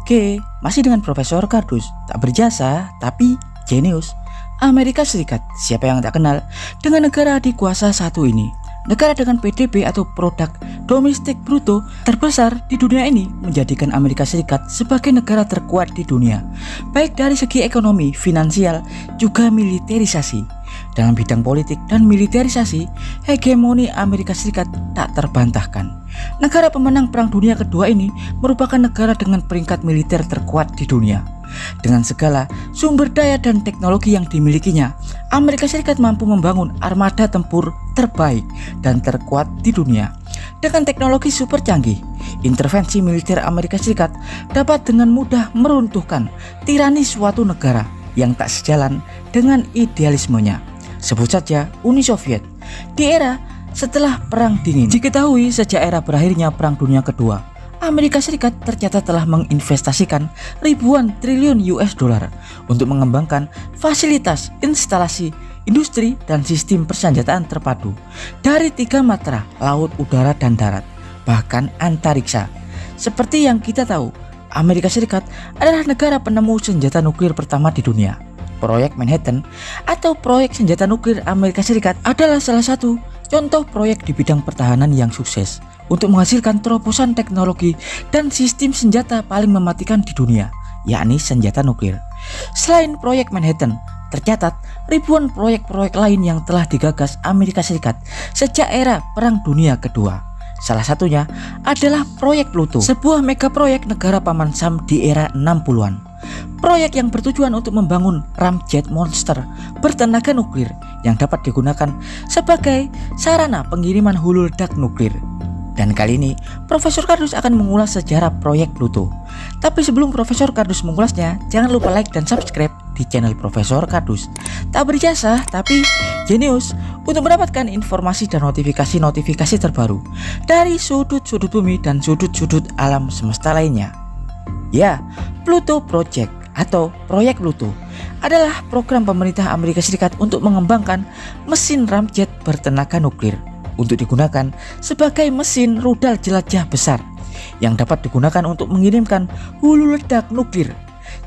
Oke, masih dengan Profesor Kardus. Tak berjasa, tapi jenius. Amerika Serikat, siapa yang tak kenal dengan negara adikuasa satu ini. Negara dengan PDB atau produk domestik bruto terbesar di dunia ini menjadikan Amerika Serikat sebagai negara terkuat di dunia, baik dari segi ekonomi, finansial, juga militerisasi. Dalam bidang politik dan militerisasi, hegemoni Amerika Serikat tak terbantahkan. Negara pemenang Perang Dunia Kedua ini merupakan negara dengan peringkat militer terkuat di dunia. Dengan segala sumber daya dan teknologi yang dimilikinya, Amerika Serikat mampu membangun armada tempur terbaik dan terkuat di dunia. Dengan teknologi super canggih, intervensi militer Amerika Serikat dapat dengan mudah meruntuhkan tirani suatu negara yang tak sejalan dengan idealismenya. Sebut saja Uni Soviet di era setelah Perang Dingin. Diketahui sejak era berakhirnya Perang Dunia Kedua, Amerika Serikat tercatat telah menginvestasikan ribuan triliun US dollar untuk mengembangkan fasilitas, instalasi, industri, dan sistem persenjataan terpadu dari 3 matra, laut, udara, dan darat, bahkan antariksa. Seperti yang kita tahu, Amerika Serikat adalah negara penemu senjata nuklir pertama di dunia. Proyek Manhattan atau proyek senjata nuklir Amerika Serikat adalah salah satu contoh proyek di bidang pertahanan yang sukses untuk menghasilkan terobosan teknologi dan sistem senjata paling mematikan di dunia, yakni senjata nuklir. Selain proyek Manhattan, tercatat ribuan proyek-proyek lain yang telah digagas Amerika Serikat sejak era Perang Dunia Kedua. Salah satunya adalah proyek Pluto, sebuah mega proyek negara paman Sam di era 60-an. Proyek yang bertujuan untuk membangun ramjet monster bertenaga nuklir yang dapat digunakan sebagai sarana pengiriman hulu ledak nuklir. Dan kali ini Profesor Kardus akan mengulas sejarah proyek Pluto. Tapi sebelum Profesor Kardus mengulasnya, jangan lupa like dan subscribe di channel Profesor Kardus. Tak berjasa tapi jenius untuk mendapatkan informasi dan notifikasi-notifikasi terbaru dari sudut-sudut bumi dan sudut-sudut alam semesta lainnya. Ya, Pluto Project atau Proyek Pluto adalah program pemerintah Amerika Serikat untuk mengembangkan mesin ramjet bertenaga nuklir untuk digunakan sebagai mesin rudal jelajah besar yang dapat digunakan untuk mengirimkan hulu ledak nuklir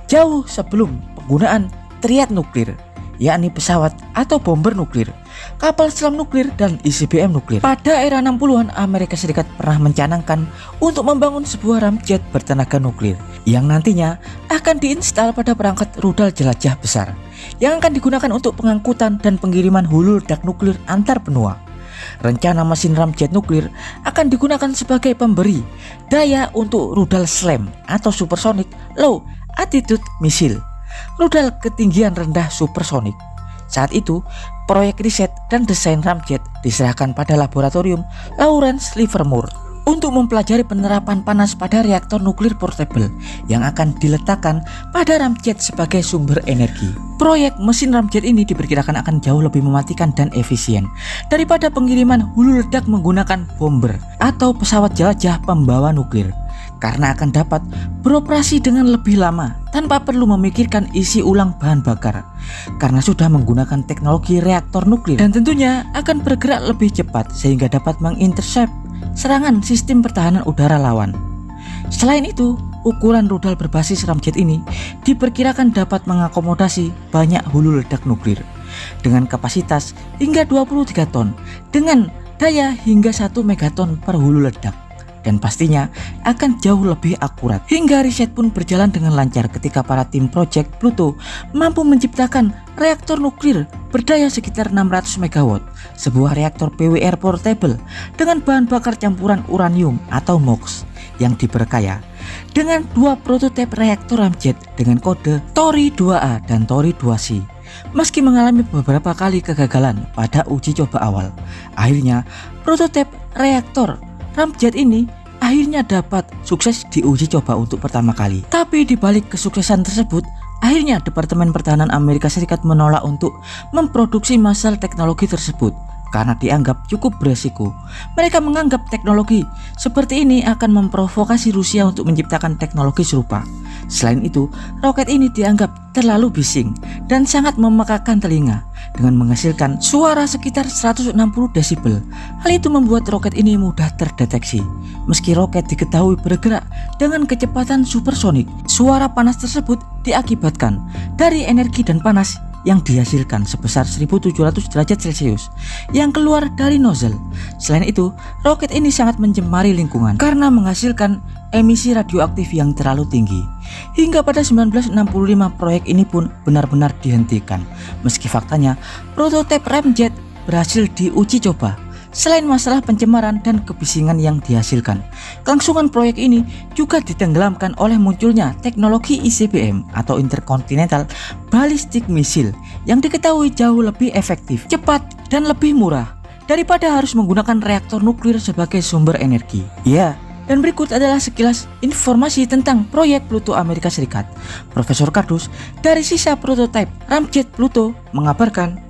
jauh sebelum penggunaan triad nuklir, yakni pesawat atau bomber nuklir, kapal selam nuklir, dan ICBM nuklir. Pada era 60-an, Amerika Serikat pernah mencanangkan untuk membangun sebuah ramjet bertenaga nuklir yang nantinya akan diinstal pada perangkat rudal jelajah besar yang akan digunakan untuk pengangkutan dan pengiriman hulu ledak nuklir antar benua. Rencana mesin ramjet nuklir akan digunakan sebagai pemberi daya untuk rudal SLAM atau Supersonic Low Altitude Missile, rudal ketinggian rendah supersonik. Saat itu, proyek riset dan desain ramjet diserahkan pada laboratorium Lawrence Livermore untuk mempelajari penerapan panas pada reaktor nuklir portable yang akan diletakkan pada ramjet sebagai sumber energi. Proyek mesin ramjet ini diperkirakan akan jauh lebih mematikan dan efisien daripada pengiriman hulu ledak menggunakan bomber atau pesawat jelajah pembawa nuklir, karena akan dapat beroperasi dengan lebih lama tanpa perlu memikirkan isi ulang bahan bakar karena sudah menggunakan teknologi reaktor nuklir, dan tentunya akan bergerak lebih cepat sehingga dapat mengintercept serangan sistem pertahanan udara lawan. Selain itu, ukuran rudal berbasis ramjet ini diperkirakan dapat mengakomodasi banyak hulu ledak nuklir dengan kapasitas hingga 23 ton dengan daya hingga 1 megaton per hulu ledak, dan pastinya akan jauh lebih akurat. Hingga riset pun berjalan dengan lancar ketika para tim Project Pluto mampu menciptakan reaktor nuklir berdaya sekitar 600 MW, sebuah reaktor PWR portable dengan bahan bakar campuran uranium atau MOX yang diperkaya dengan 2 prototipe reaktor ramjet dengan kode Tori 2A dan Tori 2C. Meski mengalami beberapa kali kegagalan pada uji coba awal, akhirnya prototipe reaktor ramjet ini akhirnya dapat sukses diuji coba untuk pertama kali. Tapi di balik kesuksesan tersebut, akhirnya Departemen Pertahanan Amerika Serikat menolak untuk memproduksi massal teknologi tersebut karena dianggap cukup beresiko. Mereka menganggap teknologi seperti ini akan memprovokasi Rusia untuk menciptakan teknologi serupa. Selain itu, roket ini dianggap terlalu bising dan sangat memekakan telinga dengan menghasilkan suara sekitar 160 desibel. Hal itu membuat roket ini mudah terdeteksi. Meski roket diketahui bergerak dengan kecepatan supersonik, suara panas tersebut diakibatkan dari energi dan panas yang dihasilkan sebesar 1700 derajat Celcius yang keluar dari nozzle. Selain itu, roket ini sangat mencemari lingkungan karena menghasilkan emisi radioaktif yang terlalu tinggi. Hingga pada 1965 proyek ini pun benar-benar dihentikan. Meski faktanya prototipe ramjet berhasil diuji coba. Selain masalah pencemaran dan kebisingan yang dihasilkan, kelangsungan proyek ini juga ditenggelamkan oleh munculnya teknologi ICBM atau Intercontinental Ballistic Missile yang diketahui jauh lebih efektif, cepat, dan lebih murah daripada harus menggunakan reaktor nuklir sebagai sumber energi. Ya, dan berikut adalah sekilas informasi tentang proyek Pluto Amerika Serikat. Profesor Kardus dari sisa prototipe ramjet Pluto mengabarkan